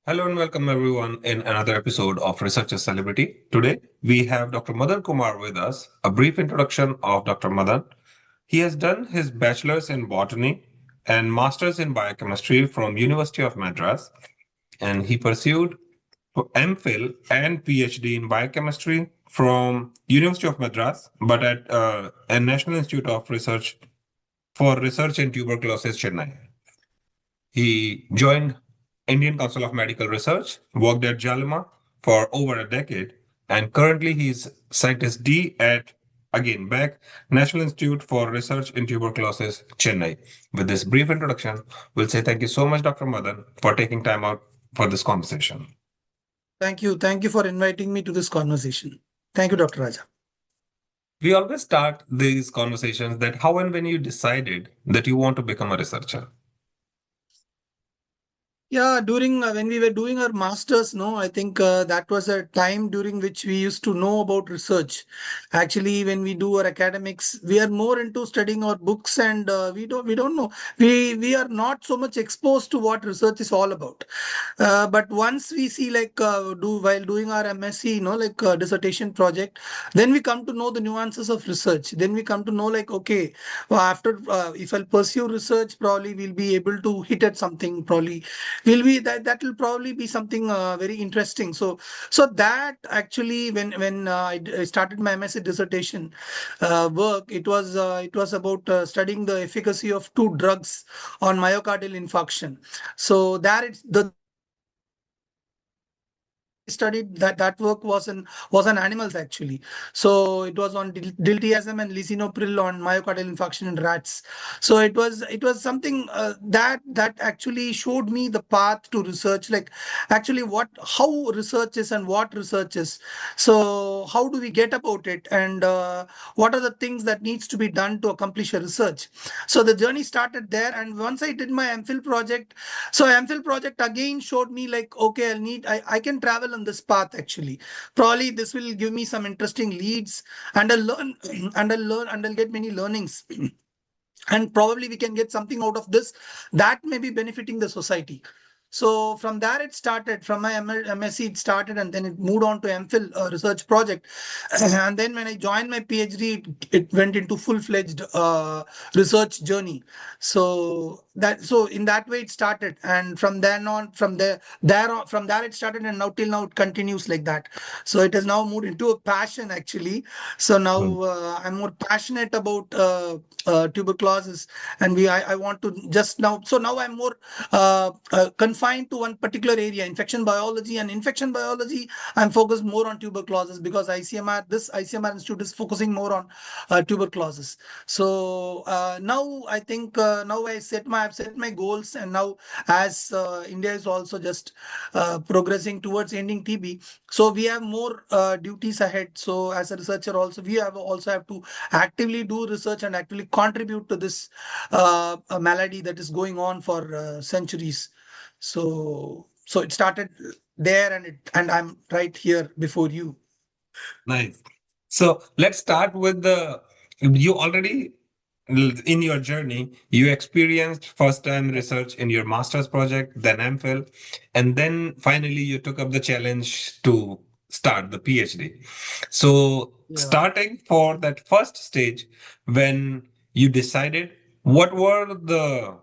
Hello and welcome everyone in another episode of Researcher Celebrity. Today we have Dr. Madan Kumar with us. A brief introduction of Dr. Madan. He has done his bachelor's in botany and master's in biochemistry from University of Madras, and he pursued MPhil and PhD in biochemistry from University of Madras, but at a National Institute of Research for Research in Tuberculosis, Chennai. He joined Indian Council of Medical Research, worked at Jalima for over a decade, and currently he's scientist D at, again, back, National Institute for Research in Tuberculosis, Chennai. With this brief introduction, we'll say thank you so much, Dr. Madan, for taking time out for this conversation. Thank you. Thank you for inviting me to this conversation. Thank you, Dr. Raja. We always start these conversations that how and when you decided that you want to become a researcher. Yeah, during when we were doing our masters, no, I think that was a time during which we used to know about research. Actually, when we do our academics, we are more into studying our books, and we don't know. We are not so much exposed to what research is all about. But once we see like do while doing our MSc, like dissertation project, then we come to know the nuances of research. Then we come to know like okay, well, after if I'll pursue research, probably we'll be able to hit at something. Probably will be that will probably be something very interesting. So that actually when I started my MSc dissertation work, it was about studying the efficacy of two drugs on myocardial infarction. So there it's the I studied that work was on animals actually. So it was on diltiazem and lisinopril on myocardial infarction in rats. So it was something that actually showed me the path to research, like actually what how research is and what research is. So how do we get about it, and what are the things that needs to be done to accomplish a research. So the journey started there, and once I did my MPhil project, so MPhil project again showed me like, okay, I can travel on this path actually. Probably this will give me some interesting leads, and I'll learn and I'll get many learnings. And probably we can get something out of this that may be benefiting the society. So from there it started, from my MSc it started, and then it moved on to MPhil research project. And then when I joined my PhD, it went into full-fledged research journey. So in that way it started, and from then on, from there it started, and now till now it continues like that. So it has now moved into a passion actually. So now Mm. I'm more passionate about tuberculosis, and I want to just now. So now I'm more confined to one particular area, infection biology. And infection biology, I'm focused more on tuberculosis because this ICMR institute is focusing more on tuberculosis. So now I think now I've set my goals, and now as India is also just progressing towards ending TB, so we have more duties ahead. So as a researcher, also we have to actively do research and actively contribute to this a malady that is going on for centuries. So it started there, and I'm right here before you. Nice. So let's start with you already in your journey, you experienced first time research in your master's project, then MPhil, and then finally you took up the challenge to start the PhD. So Yeah. starting for that first stage, when you decided, what were the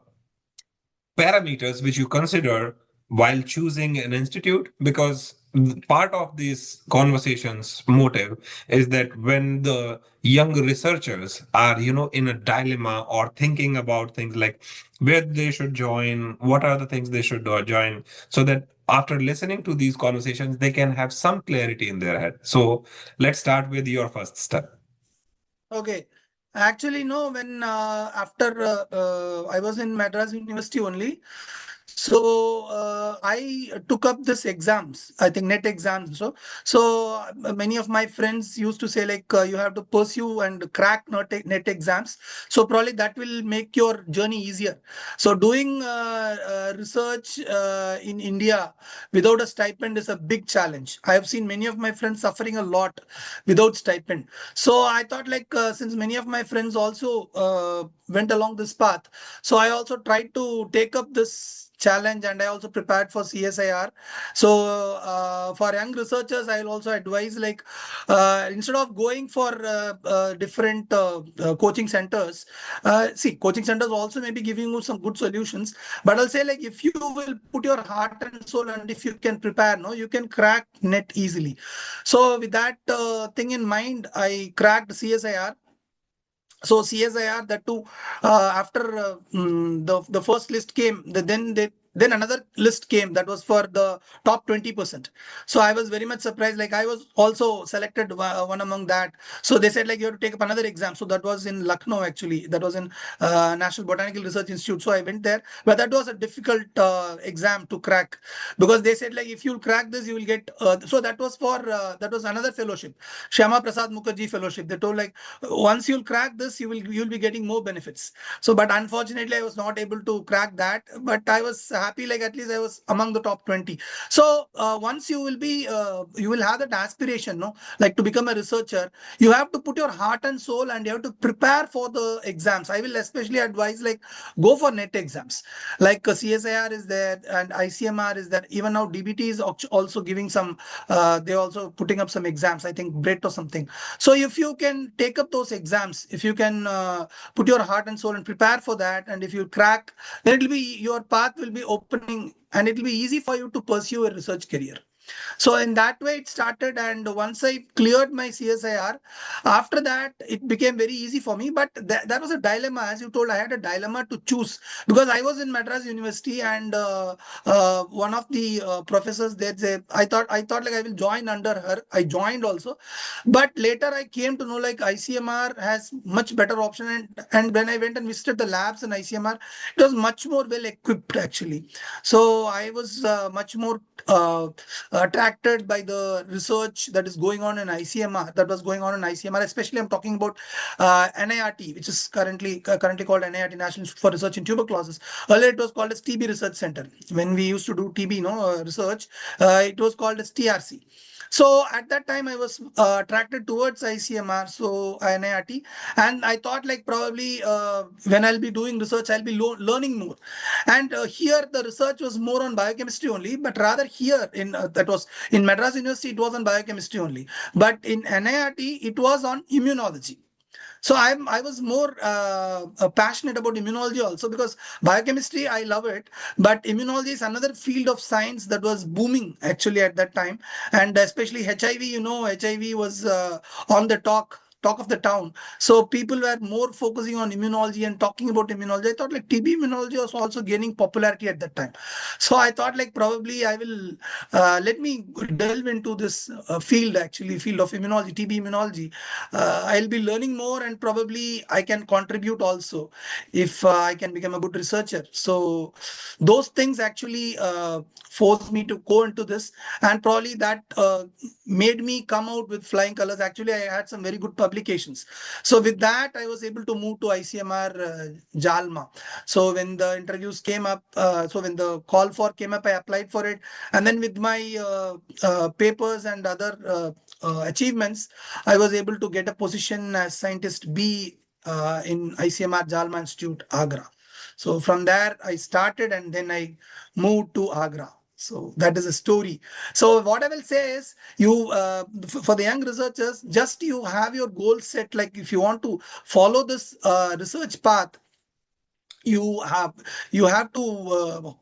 parameters which you consider while choosing an institute? Because part of these conversations motive is that when the young researchers are in a dilemma or thinking about things like where they should join, what are the things they should join, so that after listening to these conversations they can have some clarity in their head. So let's start with your first step. Okay. Actually, no, when after I was in Madras University only. So I took up this exams, I think net exams. So many of my friends used to say like you have to pursue and crack net exams. So probably that will make your journey easier. So doing research in India without a stipend is a big challenge. I have seen many of my friends suffering a lot without stipend. So I thought like since many of my friends also went along this path, so I also tried to take up this challenge, and I also prepared for CSIR. So for young researchers, I'll also advise like instead of going for different coaching centers, see, coaching centers also may be giving you some good solutions, but I'll say like if you will put your heart and soul and if you can prepare, no, you can crack net easily. So with that thing in mind, I cracked CSIR. So CSIR, that too, after the first list came, then another list came that was for the top 20%. So I was very much surprised. Like I was also selected one among that. So they said like you have to take up another exam. So that was in Lucknow actually. That was in National Botanical Research Institute. So I went there, but that was a difficult exam to crack because they said like if you crack this, you will get. So that was for that was another fellowship, Shyama Prasad Mukherjee Fellowship. They told like once you'll crack this, you'll be getting more benefits. So but unfortunately I was not able to crack that, but I was happy like at least I was among the top 20. So once you will have that aspiration, no, like to become a researcher, you have to put your heart and soul and you have to prepare for the exams. I will especially advise like go for net exams, like CSIR is there and ICMR is there. Even now DBT is also giving some they're also putting up some exams, I think BRET or something. So if you can take up those exams, if you can put your heart and soul and prepare for that, and if you crack, then it'll be your path will be opening and it'll be easy for you to pursue a research career. So in that way it started, and once I cleared my CSIR, after that it became very easy for me. But that was a dilemma, as you told. I had a dilemma to choose because I was in Madras University, and one of the professors there said, I thought like I will join under her. I joined also, but later I came to know like ICMR has much better option, and when I went and visited the labs in ICMR, it was much more well equipped actually. So I was much more attracted by the research that is going on in ICMR, that was going on in ICMR. Especially, I'm talking about NIRT, which is currently called NIRT, National Institute for Research in Tuberculosis. Earlier, it was called as TB Research Center. When we used to do TB, research, it was called as TRC. So at that time, I was attracted towards ICMR, so NIRT, and I thought like probably when I'll be doing research, I'll be learning more. And here the research was more on biochemistry only, but rather here in that was in Madras University, it was on biochemistry only. But in NIRT, it was on immunology. So I was more passionate about immunology also because biochemistry I love it, but immunology is another field of science that was booming actually at that time, and especially HIV. HIV was on the talk of the town. So people were more focusing on immunology and talking about immunology. I thought like TB immunology was also gaining popularity at that time. So I thought like probably I will let me delve into this field actually, field of immunology, TB immunology. I'll be learning more and probably I can contribute also if I can become a good researcher. So those things actually forced me to go into this, and probably that made me come out with flying colors. Actually, I had some very good publications. So with that, I was able to move to ICMR Jalma. So when the interviews came up, so when the call for came up, I applied for it, and then with my papers and other achievements, I was able to get a position as scientist B in ICMR Jalma Institute, Agra. So from there, I started and then I moved to Agra. So that is a story. So what I will say is, you for the young researchers, just you have your goal set. Like if you want to follow this research path, you have you have to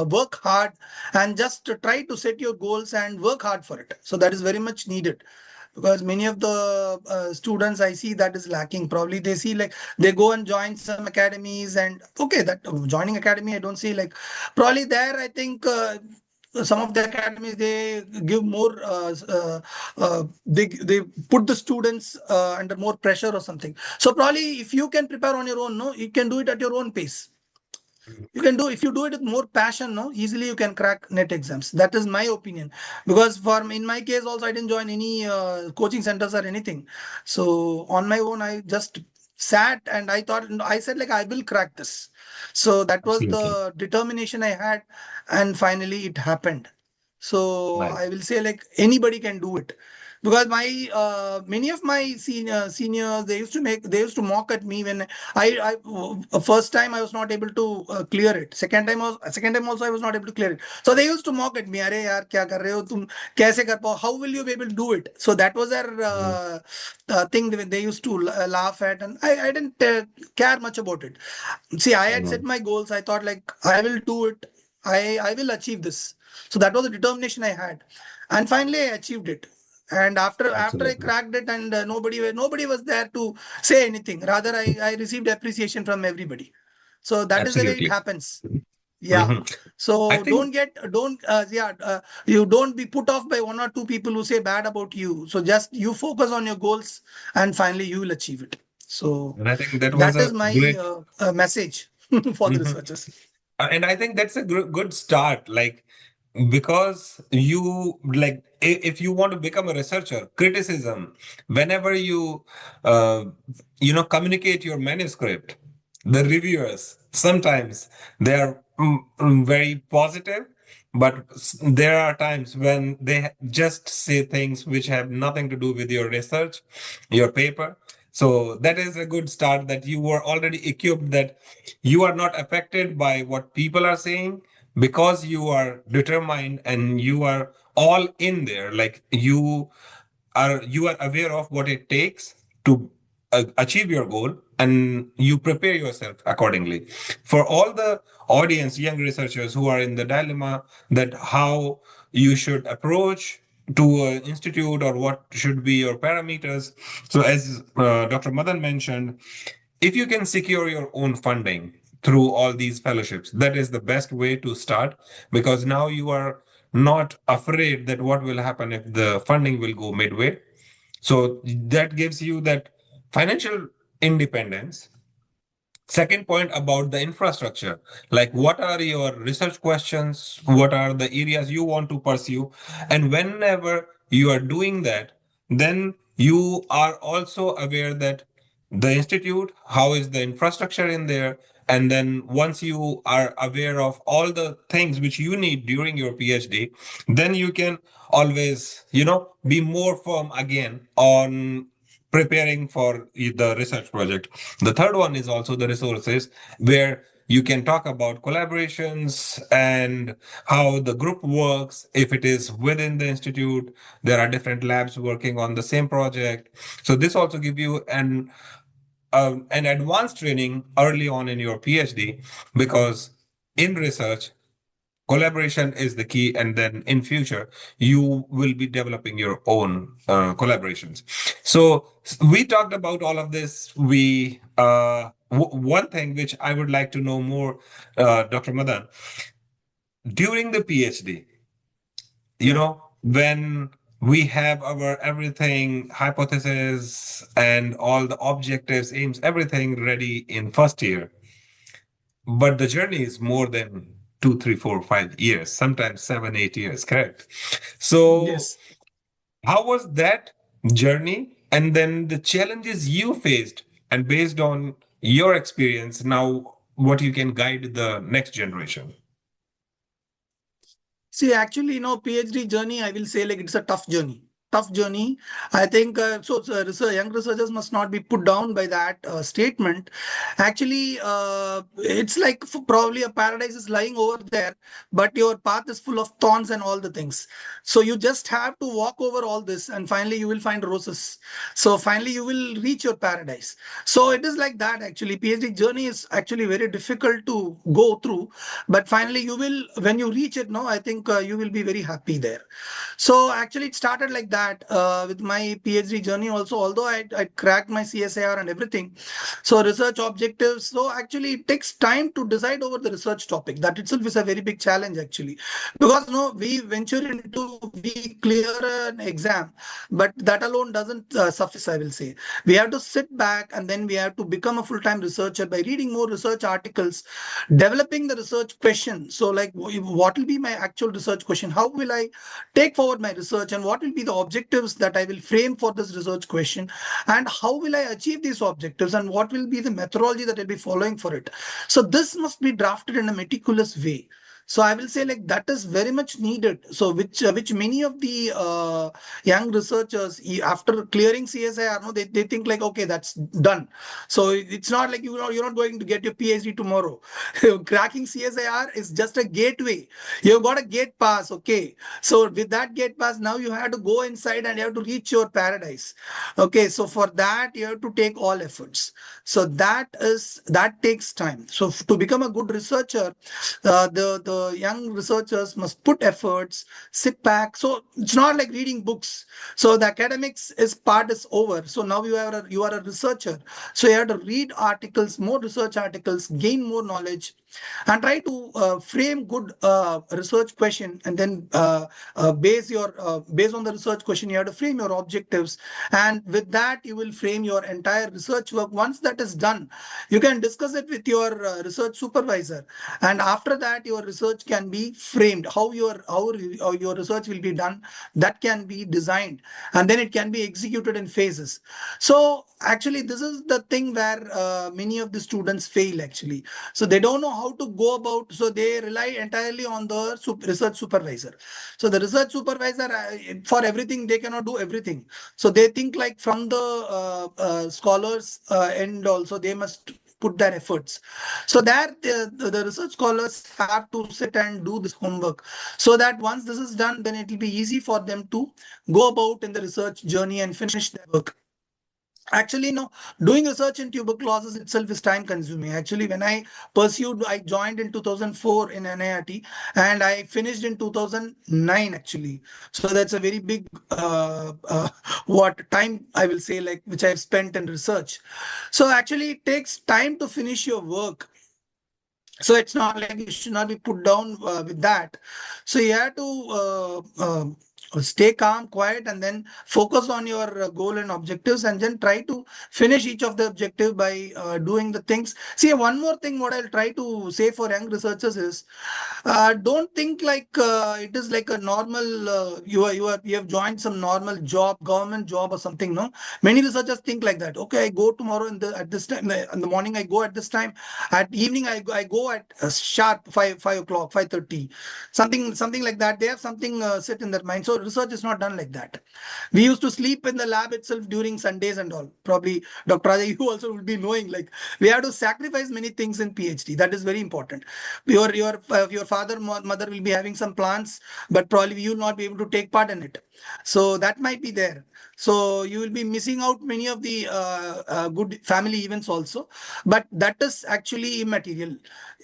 work hard and just try to set your goals and work hard for it. So that is very much needed because many of the students I see that is lacking. Probably they see like they go and join some academies, and okay, that joining academy I don't see like probably there. I think. Some of the academies they give more they put the students under more pressure or something. So probably if you can prepare on your own, no, you can do it at your own pace. You can do, if you do it with more passion, no, easily you can crack net exams. That is my opinion. Because for in my case also, I didn't join any coaching centers or anything. So on my own, I just sat and I thought, I said like I will crack this. So that was Absolutely. the determination I had, and finally it happened. So Nice. I will say like anybody can do it. because my many of my seniors, they used to mock at me when first time I was not able to clear it. Second time also I was not able to clear it. So they used to mock at me, "Arey yaar, kya kar rahe ho tum? Kaise kar pao? How will you be able to do it?" So that was their Mhm. thing that they used to laugh at, and I didn't care much about it. See, I had set Mhm. my goals. I thought like I will do it. I will achieve this. So that was the determination I had, and finally I achieved it. And after I Absolutely. cracked it, and nobody was there to say anything. Rather, I received appreciation from everybody. So that is the way it Absolutely. happens. Yeah. Mhm. I So think don't yeah you don't be put off by one or two people who say bad about you. So just you focus on your goals, and finally you will achieve it. So and I think that was that is a my great. message for the Mhm. researchers. And I think that's a good start. Like, because you like, if you want to become a researcher, criticism, whenever you, uh, communicate your manuscript, the reviewers sometimes they are very positive, but there are times when they just say things which have nothing to do with your research, your paper. So that is a good start, that you were already equipped, that you are not affected by what people are saying, because you are determined and you are all in there. Like, you are aware of what it takes to achieve your goal, and you prepare yourself accordingly. For all the audience, young researchers who are in the dilemma, that how you should approach to an institute, or what should be your parameters. So as Dr. Madan mentioned, if you can secure your own funding through all these fellowships, that is the best way to start, because now you are not afraid that what will happen if the funding will go midway. So that gives you that financial independence. Second point about the infrastructure, like what are your research questions, what are the areas you want to pursue, and whenever you are doing that, then you are also aware that the institute, how is the infrastructure in there, and then once you are aware of all the things which you need during your PhD, then you can always, be more firm again on preparing for the research project. The third one is also the resources, where you can talk about collaborations and how the group works. If it is within the institute, there are different labs working on the same project. So this also give you an advanced training early on in your PhD, because in research, collaboration is the key, and then in future you will be developing your own collaborations. So we talked about all of this. One thing which I would like to know more, Dr. Madan, during the PhD, Yeah. when we have our everything, hypothesis and all the objectives, aims, everything ready in first year, but the journey is more than 2, 3, 4, 5 years, sometimes 7, 8 years, correct? So, Yes. how was that journey? And then the challenges you faced, and based on your experience, now what you can guide the next generation. See, actually, PhD journey, I will say like it's a tough journey. Tough journey. I think young researchers must not be put down by that statement. Actually, it's like probably a paradise is lying over there, but your path is full of thorns and all the things. So you just have to walk over all this, and finally you will find roses. So finally you will reach your paradise. So it is like that. Actually, PhD journey is actually very difficult to go through, but finally you will, when you reach it, no, I think you will be very happy there. So actually it started like that with my PhD journey also, although I cracked my CSIR and everything. So research objectives, so actually it takes time to decide over the research topic. That itself is a very big challenge actually, because we venture into, we clear an exam, but that alone doesn't suffice, I will say. We have to sit back, and then we have to become a full-time researcher by reading more research articles, developing the research question. So like what will be my actual research question, how will I take forward my research, and what will be the objectives that I will frame for this research question, and how will I achieve these objectives, and what will be the methodology that I'll be following for it. So this must be drafted in a meticulous way. So I will say like that is very much needed. So which many of the young researchers after clearing CSIR, no, they think like, okay, that's done. So it's not like you're not going to get your PhD tomorrow. Cracking CSIR is just a gateway. You've got a gate pass, okay. So with that gate pass, now you have to go inside and you have to reach your paradise. Okay, so for that you have to take all efforts. So that takes time. So to become a good researcher, the young researchers must put efforts, sit back. So it's not like reading books. So the academics is part is over. So now you are a researcher. So you have to read articles, more research articles, gain more knowledge, and try to frame good research question, and then based on the research question you have to frame your objectives, and with that you will frame your entire research work. Once that is done, you can discuss it with your research supervisor, and after that your research can be framed. How your research will be done, that can be designed, and then it can be executed in phases. So actually this is the thing where many of the students fail actually. So they don't know how to go about, so they rely entirely on the research supervisor. So the research supervisor, for everything they cannot do everything. So they think like from the scholars end also they must put their efforts. So that the research scholars have to sit and do this homework, so that once this is done, then it will be easy for them to go about in the research journey and finish their work. Actually, no, doing research in tuberculosis itself is time consuming. Actually, when I joined in 2004 in NIRT and I finished in 2009 actually. So that's a very big, what time I will say, like, which I've spent in research. So actually, it takes time to finish your work. So it's not like you should not be put down with that. So you have to stay calm, quiet, and then focus on your goal and objectives, and then try to finish each of the objective by doing the things. See, one more thing what I'll try to say for young researchers is, don't think like it is like a normal you have joined some normal job, government job or something. No, many researchers think like that. Okay, I go tomorrow at this time in the morning. I go at this time. At evening, I go at sharp 5 o'clock, 5:30, something like that. They have something set in their mind. So research is not done like that. We used to sleep in the lab itself during Sundays and all. Probably Dr. Raja, you also will be knowing like we have to sacrifice many things in PhD. That is very important. Your father mother will be having some plans, but probably you will not be able to take part in it. So that might be there. So you will be missing out many of the good family events also, but that is actually immaterial.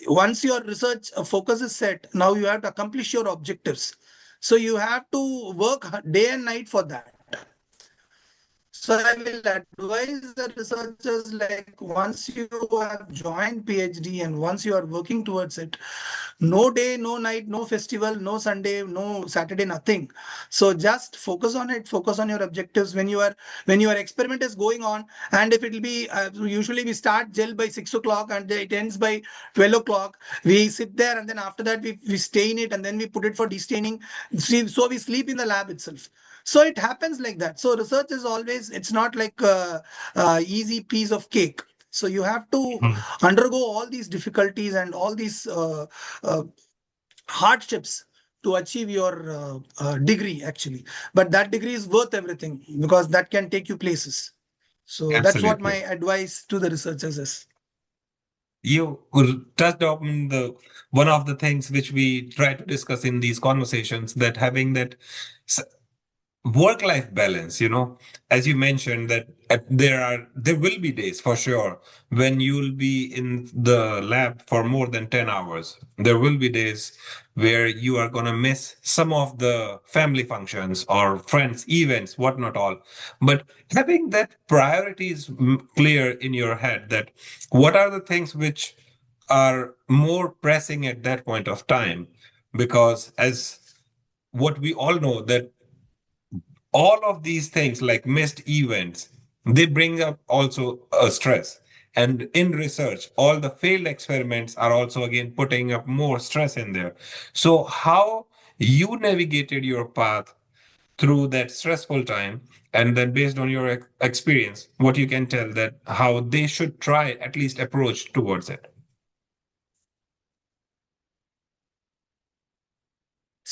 Once your research focus is set, now you have to accomplish your objectives. So you have to work day and night for that. So I will advise the researchers like once you have joined PhD and once you are working towards it, no day, no night, no festival, no Sunday, no Saturday, nothing. So just focus on it, focus on your objectives when your experiment is going on. And if it will be usually we start gel by 6 o'clock and it ends by 12 o'clock. We sit there and then after that we stain it and then we put it for destaining. So we sleep in the lab itself. So it happens like that. So research is always, it's not like a easy piece of cake. So you have to Mhm. undergo all these difficulties and all these hardships to achieve your degree actually. But that degree is worth everything because that can take you places. So that's what my Absolutely. advice to the researchers is. You touched on the one of the things which we try to discuss in these conversations, that having that work-life balance, as you mentioned that there will be days for sure when you'll be in the lab for more than 10 hours. There will be days where you are going to miss some of the family functions or friends events, whatnot all. But having that priorities clear in your head, that what are the things which are more pressing at that point of time, because as what we all know, that all of these things like missed events, they bring up also a stress. And in research, all the failed experiments are also again putting up more stress in there. So how you navigated your path through that stressful time, and then based on your experience, what you can tell that how they should try at least approach towards it.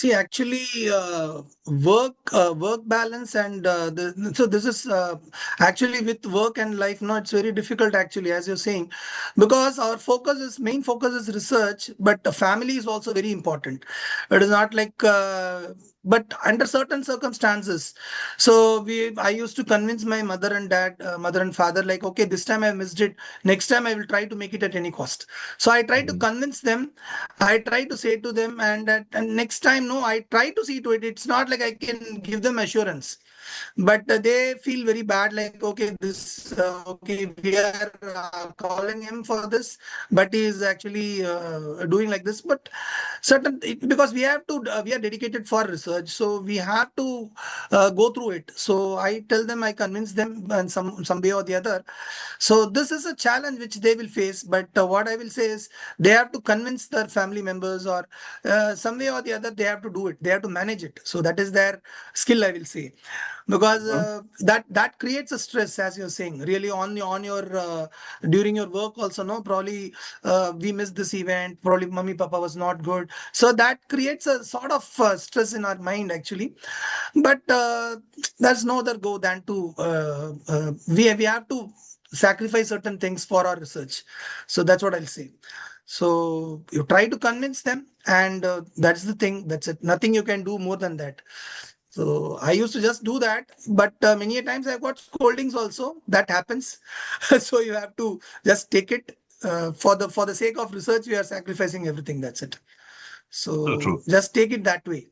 See, actually, work balance and so this is actually with work and life. No, it's very difficult actually, as you're saying, because our main focus is research, but the family is also very important. It is not like, but under certain circumstances. So I used to convince my mother and father, like, okay, this time I missed it. Next time I will try to make it at any cost. So I try to Mhm. convince them. I try to say to them, and next time, no, I try to see to it. It's not like I can give them assurance, but they feel very bad. Like, okay, okay, we are calling him for this, but he is actually doing like this. But because we are dedicated for research, so we have to go through it. So I tell them, I convince them, and some way or the other. So this is a challenge which they will face. But what I will say is they have to convince their family members, or some way or the other they have to do it. They have to manage it. So that is their skill, I will say, because Mhm. that creates a stress, as you're saying, really on your during your work also. No, probably we missed this event. Probably mummy papa was not good. So that creates a sort of stress in our mind actually. But there's no other go than to we have to sacrifice certain things for our research. So that's what I'll say. So you try to convince them, and that's the thing. That's it. Nothing you can do more than that. So I used to just do that, but many a times I've got scoldings also. That happens. So you have to just take it. For the sake of research, we are sacrificing everything. That's it. So So true. just take it that way.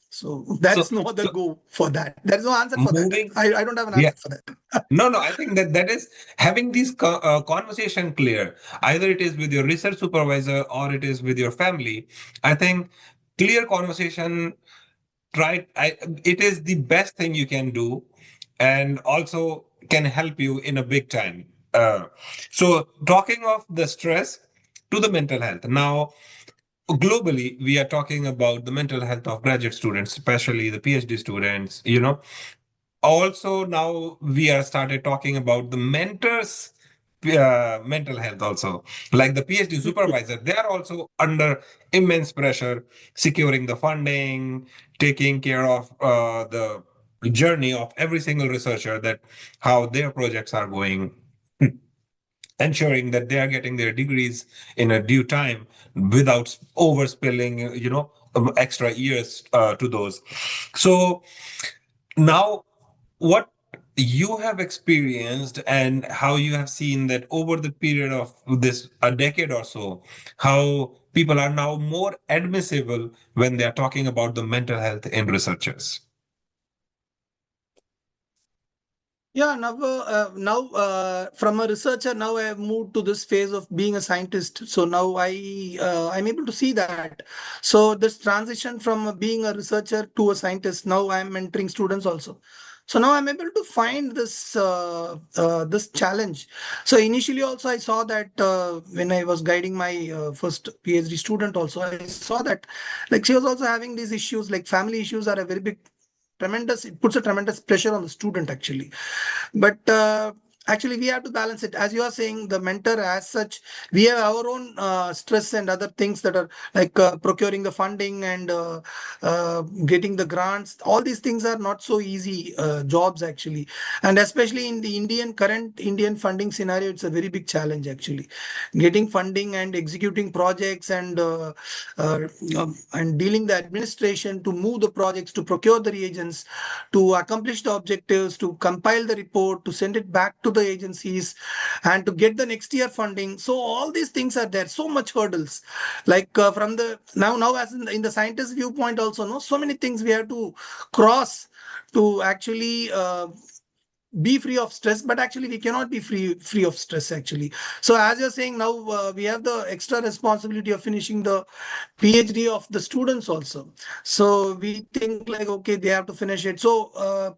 So So, there's no other so go for that. There is no answer for that. moving, I don't have an yeah. answer for that. No, no, I think that that is having this conversation clear. Either it is with your research supervisor or it is with your family. I think clear conversation, right? It is the best thing you can do, and also can help you in a big time. So, talking of the stress to the mental health. Now, globally, we are talking about the mental health of graduate students, especially the PhD students, also now we are started talking about the mentors mental health also, like the PhD supervisor. They are also under immense pressure, securing the funding, taking care of the journey of every single researcher, that how their projects are going, ensuring that they are getting their degrees in a due time without overspilling, extra years to those. So now, what you have experienced and how you have seen that over the period of this a decade or so, how people are now more admissible when they are talking about the mental health in researchers. Yeah, now from a researcher, now I have moved to this phase of being a scientist. So now I'm able to see that. So this transition from being a researcher to a scientist, now I'm mentoring students also. So now I'm able to find this challenge. So initially also I saw that when I was guiding my first PhD student also, I saw that like she was also having these issues, like family issues are a very big tremendous, it puts a tremendous pressure on the student actually. But actually we have to balance it, as you are saying, the mentor as such. We have our own stress and other things that are like procuring the funding and getting the grants. All these things are not so easy jobs actually, and especially in the current Indian funding scenario, it's a very big challenge actually, getting funding and executing projects uh, and dealing the administration to move the projects, to procure the reagents, to accomplish the objectives, to compile the report, to send it back to the agencies, and to get the next year funding. So all these things are there. So much hurdles. Like from the now as in the scientist viewpoint also, no, so many things we have to cross to actually be free of stress. But actually we cannot be free of stress actually. So as you're saying, now we have the extra responsibility of finishing the PhD of the students also. So we think like, okay, they have to finish it. So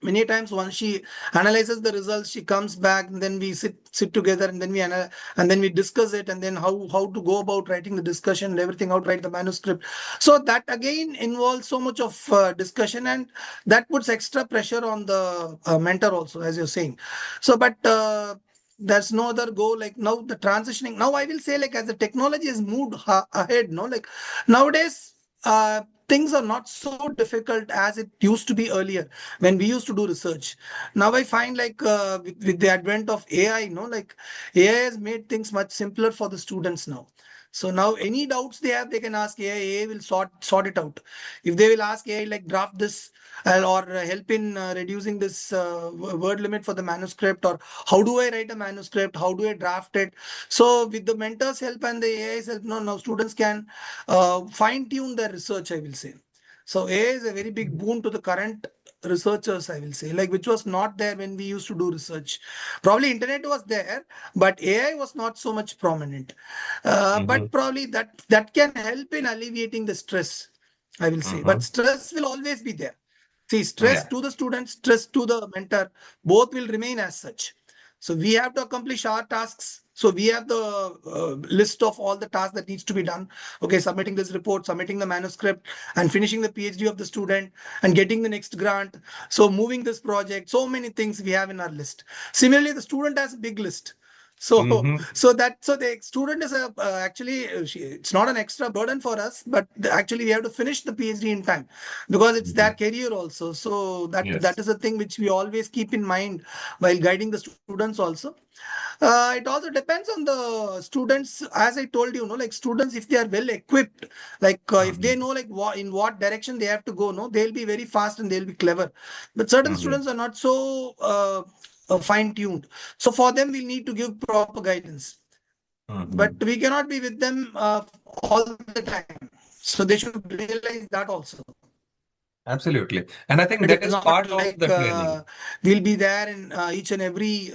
many times once she analyzes the results, she comes back, and then we sit together, and then and then we discuss it, and then how to go about writing the discussion and everything, how to write the manuscript. So that again involves so much of discussion, and that puts extra pressure on the mentor also, as you're saying. So but there's no other go. Like now the transitioning, now I will say, like as the technology has moved ahead, no, like nowadays things are not so difficult as it used to be earlier when we used to do research. Now I find like with the advent of AI, like AI has made things much simpler for the students now. So now any doubts they have, they can ask AI. AI will sort it out. If they will ask AI like draft this or help in reducing this word limit for the manuscript, or how do I write a manuscript, how do I draft it. So with the mentor's help and the AI's help, now students can fine tune their research, I will say. So AI is a very big boon to the current researchers, I will say, like which was not there when we used to do research. Probably internet was there, but AI was not so much prominent. But Mm-hmm. probably that can help in alleviating the stress, I will say. But Mm-hmm. stress will always be there. See, stress Yeah. to the student, stress to the mentor, both will remain as such. So we have to accomplish our tasks. So we have the list of all the tasks that needs to be done. Okay, submitting this report, submitting the manuscript, and finishing the PhD of the student, and getting the next grant. So moving this project, so many things we have in our list. Similarly, the student has a big list. So, Mm-hmm. so the student is a actually it's not an extra burden for us, but actually we have to finish the PhD in time because it's their Mm-hmm. career also. So that Yes. is a thing which we always keep in mind while guiding the students also. It also depends on the students, as I told you, like students, if they are well equipped, like if they Mm-hmm. know like in what direction they have to go, no, they'll be very fast and they'll be clever. But certain Mm-hmm. students are not so fine tuned. So for them, we'll need to give proper guidance. But Mm-hmm. we cannot be with them all the time. So they should realize that also. Absolutely. And I It think is that is not part of like the training. we'll be there in each and every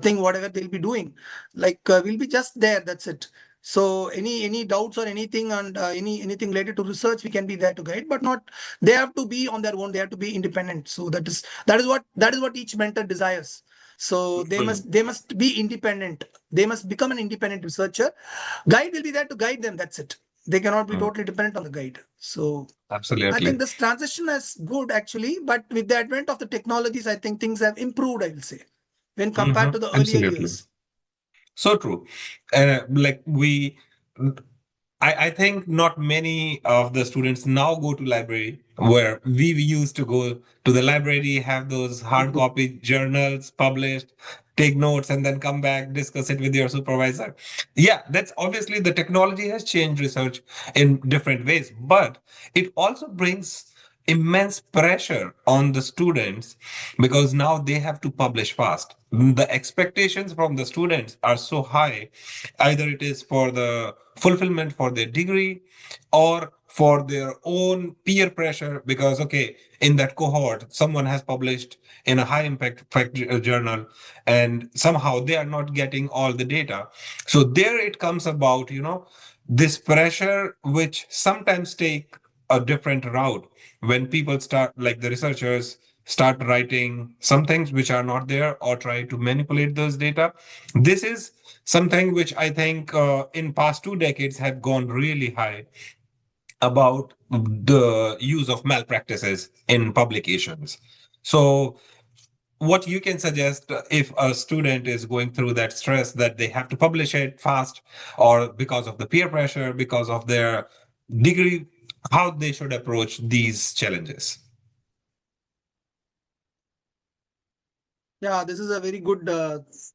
thing, whatever they'll be doing. Like we'll be just there. That's it. So any doubts or anything and anything related to research, we can be there to guide, but not. They have to be on their own. They have to be independent. So that is what each mentor desires. So they Mm-hmm. must be independent. They must become an independent researcher. Guide will be there to guide them. That's it. They cannot be totally dependent on the guide. So I think Absolutely. this transition is good actually, but with the advent of the technologies, I think things have improved, I will say, when compared Mm-hmm. to the earlier Absolutely. years. So true. Like I think not many of the students now go to library where we used to go to the library, have those hard copy journals published, take notes, and then come back, discuss it with your supervisor. Yeah, that's obviously the technology has changed research in different ways, but it also brings immense pressure on the students because now they have to publish fast. The expectations from the students are so high, either it is for the fulfillment for their degree or for their own peer pressure because okay, in that cohort someone has published in a high impact journal and somehow they are not getting all the data. So there it comes about, this pressure which sometimes take a different route when people start, like the researchers start writing some things which are not there or try to manipulate those data. This is something which I think in past 2 decades have gone really high about the use of malpractices in publications. So what you can suggest if a student is going through that stress that they have to publish it fast or because of the peer pressure, because of their degree, how they should approach these challenges? Yeah, this is a very good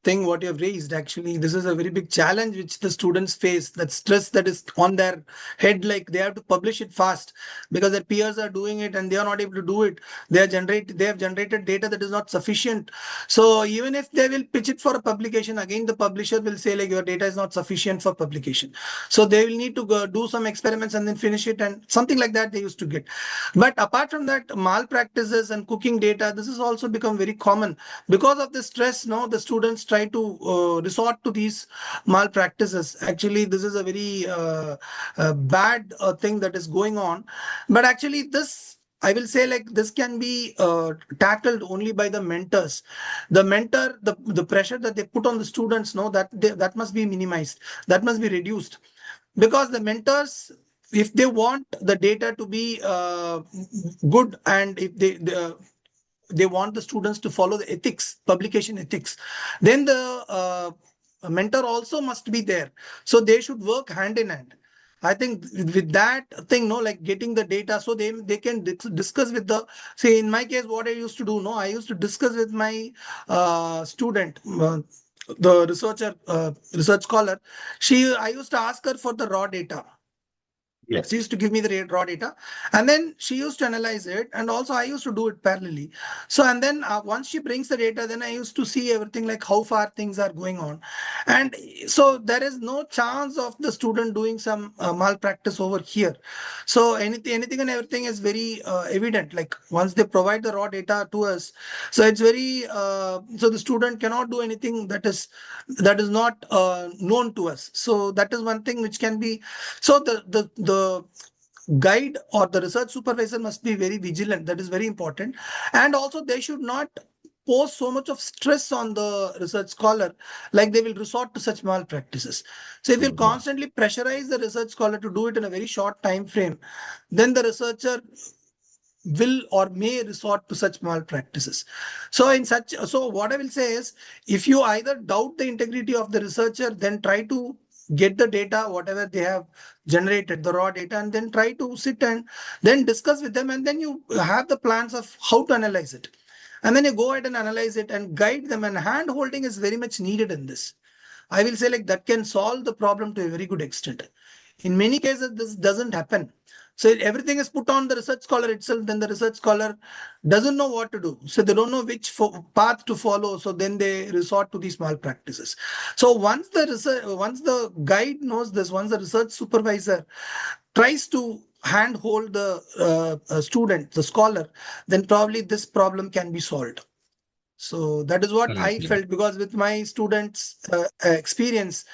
thing what you have raised. Actually, this is a very big challenge which the students face. That stress that is on their head, like they have to publish it fast because their peers are doing it and they are not able to do it. They have generated data that is not sufficient. So even if they will pitch it for a publication, again the publisher will say like your data is not sufficient for publication. So they will need to go do some experiments and then finish it and something like that they used to get. But apart from that, malpractices and cooking data, this has also become very common because of the stress. Now the students try to resort to these malpractices. Actually, this is a very bad thing that is going on, but actually this, I will say, like this can be tackled only by the mentors. The mentor, the pressure that they put on the students, know that that must be minimized, that must be reduced, because the mentors, if they want the data to be good, and if they want the students to follow the ethics, publication ethics, then the mentor also must be there. So they should work hand in hand. I think with that thing, no, like getting the data, so they can discuss with the, say in my case, what I used to do, no, I used to discuss with my student, the researcher, research scholar. I used to ask her for the raw data. She Yes. used to give me the raw data, and then she used to analyze it, and also I used to do it parallelly. So and then once she brings the data, then I used to see everything, like how far things are going on. And so there is no chance of the student doing some malpractice over here. So anything and everything is very evident, like once they provide the raw data to us. So it's very so the student cannot do anything that is not known to us. So that is one thing which can be. So the guide or the research supervisor must be very vigilant. That is very important. And also they should not pose so much of stress on the research scholar, like they will resort to such malpractices. So if you Mhm. constantly pressurize the research scholar to do it in a very short time frame, then the researcher will or may resort to such malpractices. So what I will say is, if you either doubt the integrity of the researcher, then try to get the data, whatever they have generated, the raw data, and then try to sit and then discuss with them, and then you have the plans of how to analyze it. And then you go ahead and analyze it and guide them, and hand holding is very much needed in this. I will say like that can solve the problem to a very good extent. In many cases, this doesn't happen. So everything is put on the research scholar itself. Then the research scholar doesn't know what to do. So they don't know which path to follow. So then they resort to these malpractices. So once the guide knows this, once the research supervisor tries to handhold the student, the scholar, then probably this problem can be solved. So that is what I Absolutely. felt, because with my students' experience,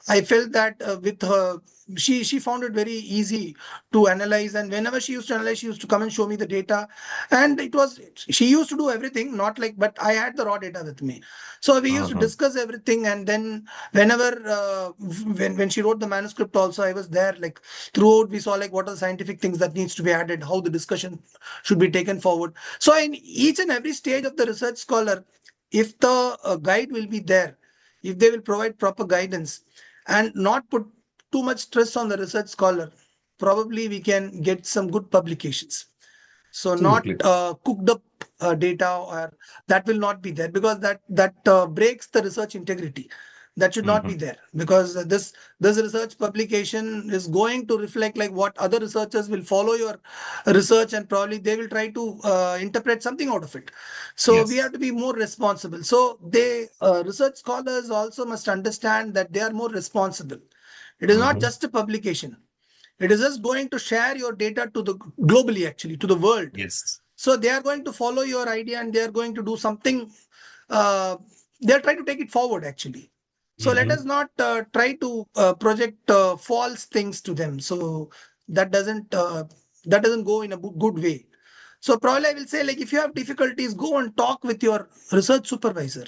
I felt that with her, she found it very easy to analyze. And whenever she used to analyze, she used to come and show me the data. And it was, she used to do everything, not like, but I had the raw data with me. So we used to Mhm. discuss everything. And then whenever, when she wrote the manuscript also, I was there, like throughout we saw like what are the scientific things that needs to be added, how the discussion should be taken forward. So in each and every stage of the research scholar, if the guide will be there, if they will provide proper guidance and not put too much stress on the research scholar, probably we can get some good publications. So not Absolutely. cooked up data, or that will not be there, because that breaks the research integrity. That should not be Mhm. there, because this research publication is going to reflect like what other researchers will follow your research, and probably they will try to interpret something out of it. So we have Yes. to be more responsible. So they research scholars also must understand that they are more responsible. It is not Mhm. just a publication. It is just going to share your data to the globally, actually, to the world. Yes. So they are going to follow your idea, and they are going to do something. Uh, they are trying to take it forward, actually. So let us Mhm. not try to project false things to them. So that doesn't uh, that doesn't go in a good way. So probably I will say, like, if you have difficulties, go and talk with your research supervisor.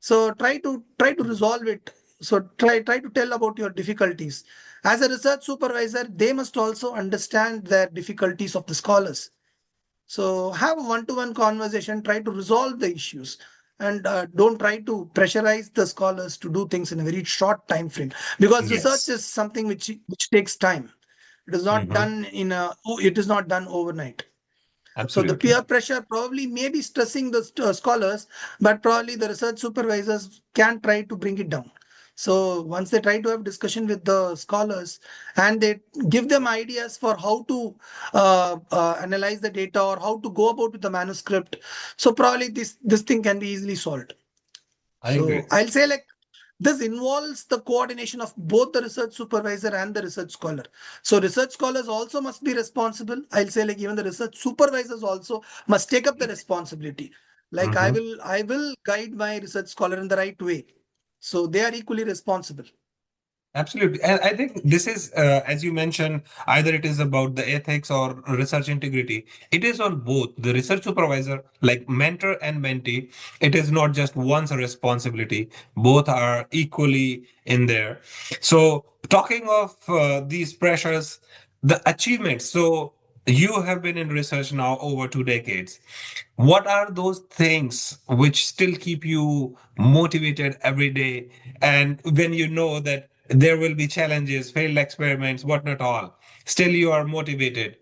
So try to resolve it. So try to tell about your difficulties. As a research supervisor, they must also understand the difficulties of the scholars. So have a one-to-one conversation, try to resolve the issues, and don't try to pressurize the scholars to do things in a very short time frame, because research Yes. is something which takes time. Mhm. It is not done overnight. So the Absolutely. peer pressure probably may be stressing the scholars, but probably the research supervisors can try to bring it down. So once they try to have discussion with the scholars, and they give them ideas for how to analyze the data, or how to go about with the manuscript, so probably this thing can be easily solved. I So agree. I'll say, like, this involves the coordination of both the research supervisor and the research scholar. So research scholars also must be responsible. I'll say, like, even the research supervisors also must take up the responsibility. Like, I Mhm. will I will guide my research scholar in the right way. So they are equally responsible. Absolutely. And I think this is, as you mentioned, either it is about the ethics or research integrity. It is on both the research supervisor, like mentor and mentee. It is not just one's responsibility. Both are equally in there. So, talking of these pressures, the achievements. So, you have been in research now over 2 decades. What are those things which still keep you motivated every day? And when you know that There will be challenges, failed experiments, what not all. Still, you are motivated.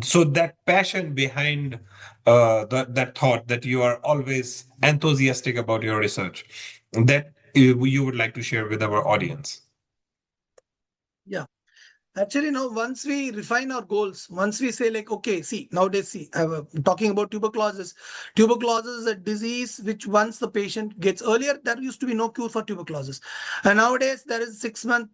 So that passion behind that thought that you are always enthusiastic about your research, that you would like to share with our audience. Yeah. Actually, now once we refine our goals, once we say like, okay, see, nowadays, see, talking about tuberculosis. Tuberculosis is a disease which once the patient gets earlier, there used to be no cure for tuberculosis. And nowadays, there is 6 month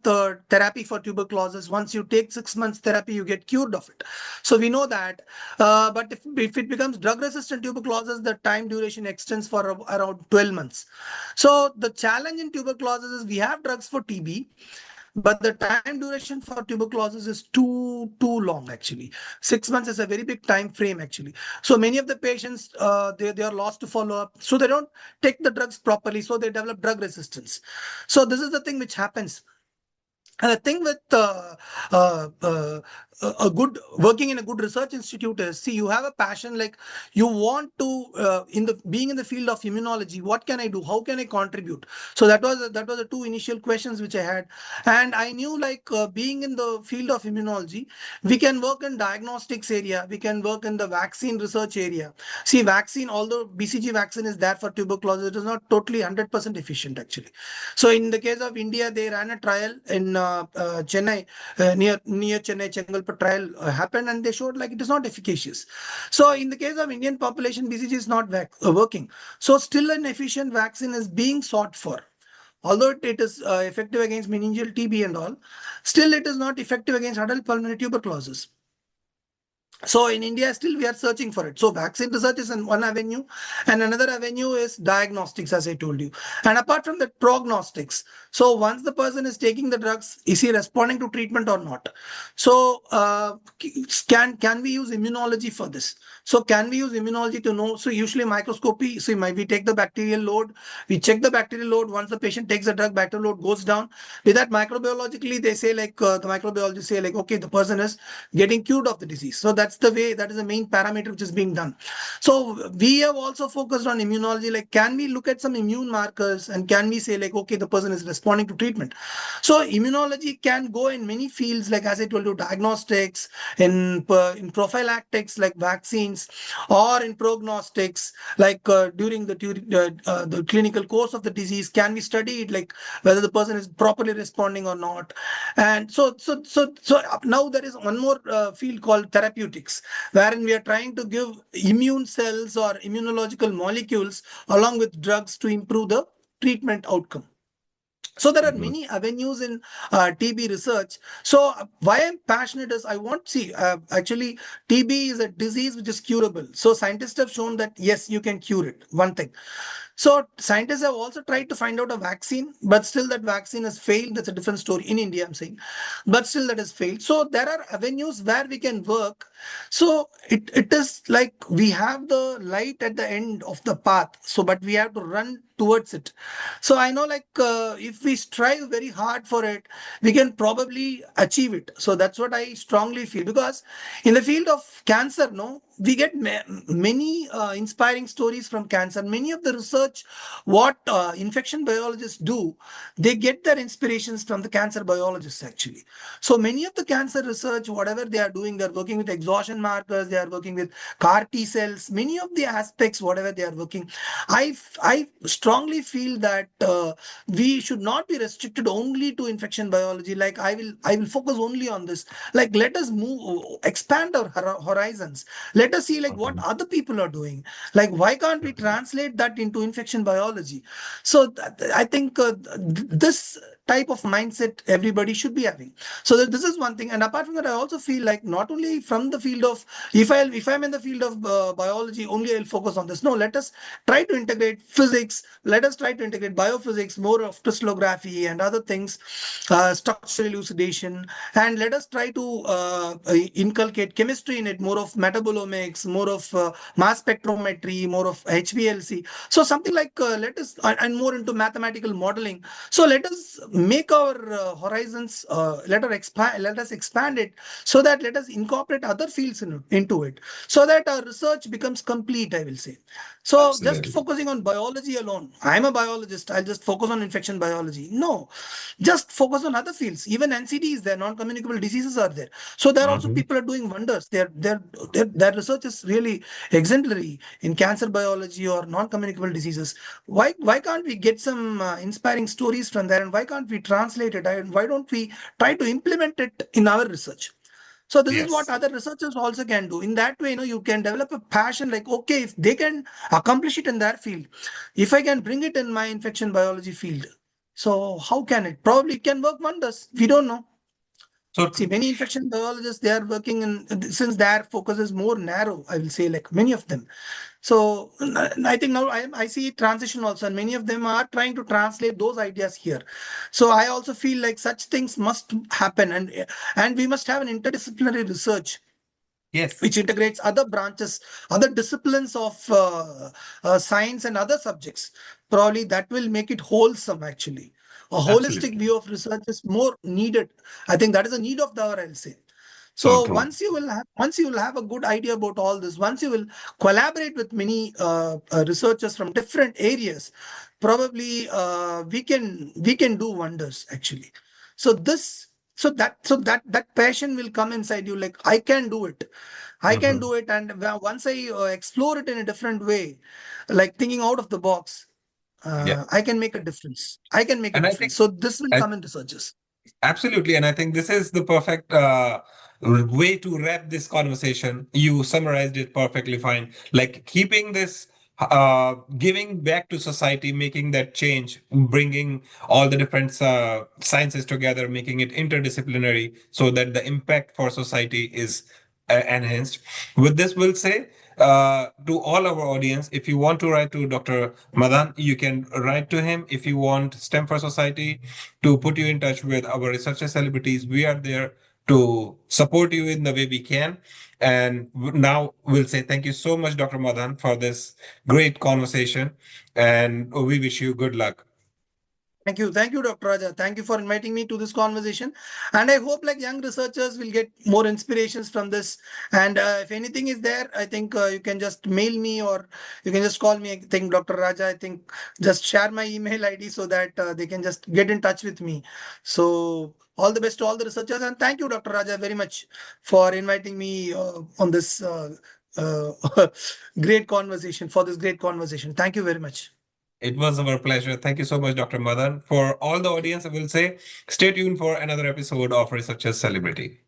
therapy for tuberculosis. Once you take 6 months therapy, you get cured of it. So we know that. But if it becomes drug resistant tuberculosis, the time duration extends for around 12 months. So the challenge in tuberculosis is we have drugs for TB, but the time duration for tuberculosis is too long actually. 6 months is a very big time frame actually. So many of the patients they are lost to follow up, so they don't take the drugs properly, so they develop drug resistance. So this is the thing which happens. And the thing with uh, uh, a good working in a good research institute is, see, you have a passion, like you want to in the being in the field of immunology. What can I do? How can I contribute? So that was the two initial questions which I had, and I knew like being in the field of immunology, we can work in diagnostics area, we can work in the vaccine research area. See, vaccine, although BCG vaccine is there for tuberculosis, it is not totally 100% efficient actually. So in the case of India, they ran a trial in Chennai, near Chennai. Chengalpet trial happened, and they showed like it is not efficacious. So in the case of Indian population, BCG is not working. So still an efficient vaccine is being sought for. Although it is effective against meningeal TB and all, still it is not effective against adult pulmonary tuberculosis. So in India, still we are searching for it. So vaccine research is one avenue, and another avenue is diagnostics, as I told you. And apart from that, prognostics. So once the person is taking the drugs, is he responding to treatment or not? So can we use immunology for this? So can we use immunology to know? So usually microscopy. So we take the bacterial load, we check the bacterial load. Once the patient takes the drug, bacterial load goes down. With that, microbiologically, they say like the microbiologists say like, okay, the person is getting cured of the disease. So that's the way, that is the main parameter which is being done. So we have also focused on immunology, like can we look at some immune markers and can we say like, okay, the person is responding to treatment. So immunology can go in many fields, like as I told you, diagnostics, in prophylactics like vaccines, or in prognostics like during the clinical course of the disease, can we study it, like whether the person is properly responding or not. And so now there is one more field called therapeutics, wherein we are trying to give immune cells or immunological molecules along with drugs to improve the treatment outcome. So there are Mhm. many avenues in TB research. So why I'm passionate is I want, see, actually TB is a disease which is curable. So scientists have shown that yes, you can cure it. One thing. So scientists have also tried to find out a vaccine, but still that vaccine has failed. That's a different story in India, I'm saying, but still that has failed. So there are avenues where we can work. So it is like we have the light at the end of the path. So, but we have to run towards it. So I know like if we strive very hard for it, we can probably achieve it. So that's what I strongly feel, because in the field of cancer, no, we get many inspiring stories from cancer. Many of the research what infection biologists do, they get their inspirations from the cancer biologists actually. So many of the cancer research, whatever they are doing, they're working with exhaustion markers, they are working with CAR T cells, many of the aspects, whatever they are working. I strongly feel that we should not be restricted only to infection biology. Like I will focus only on this. Like let us move, expand our horizons. Let us see like what Mhm. other people are doing. Like why can't we translate that into infection biology? So I think this type of mindset everybody should be having. So this is one thing. And apart from that, I also feel like not only from the field of, if I'm in the field of biology only, I'll focus on this. No, let us try to integrate physics. Let us try to integrate biophysics, more of crystallography and other things, structural elucidation, and let us try to inculcate chemistry in it, more of metabolomics proteomics, more of mass spectrometry, more of HPLC. So something like let us and more into mathematical modeling. So let us make our horizons. Let us expand it so that let us incorporate other fields into it, so that our research becomes complete, I will say. So just Absolutely. focusing on biology alone, I'm a biologist, I'll just focus on infection biology. No, just focus on other fields. Even NCDs, there non-communicable diseases are there. So there also Hmm. people are doing wonders. Their research is really exemplary in cancer biology or non-communicable diseases. Why can't we get some inspiring stories from there, and why can't we translate it, and why don't we try to implement it in our research? So this is what Yes. other researchers also can do. In that way, you can develop a passion like, okay, if they can accomplish it in their field, if I can bring it in my infection biology field, so how can it? Probably it can work wonders. We don't know. So See, many infection biologists, they are working in, since their focus is more narrow, I will say, like many of them. So I think now I see transition also, and many of them are trying to translate those ideas here. So I also feel like such things must happen, and we must have an interdisciplinary research yes, which integrates other branches, other disciplines of science and other subjects. Probably that will make it wholesome, actually. A holistic absolutely. view of research is more needed. I think that is a need of the hour, I'll say. So So true. once you will have a good idea about all this, once you will collaborate with many researchers from different areas, probably we can do wonders, actually. So this so that passion will come inside you, like I can Hmm. do it, and once I explore it in a different way, like thinking out of the box, Yeah. I can make a difference. I can make a And I difference. think So this will I, come in researchers. absolutely. And I think this is the perfect way to wrap this conversation. You summarized it perfectly fine. Like keeping this, giving back to society, making that change, bringing all the different sciences together, making it interdisciplinary so that the impact for society is enhanced. With this, we'll say to all our audience, if you want to write to Dr. Madan, you can write to him. If you want STEM for Society to put you in touch with our researcher celebrities, we are there to support you in the way we can. And now we'll say thank you so much, Dr. Madan, for this great conversation. And we wish you good luck. Thank you, Dr. Raja. Thank you for inviting me to this conversation. And I hope like young researchers will get more inspirations from this. And if anything is there, I think you can just mail me or you can just call me. I think Dr. Raja, I think just share my email ID so that they can just get in touch with me. So all the best to all the researchers. And thank you, Dr. Raja, very much for inviting me on this great conversation, for this great conversation. Thank you very much. It was our pleasure. Thank you so much, Dr. Madan. For all the audience, I will say stay tuned for another episode of Researchers Celebrity.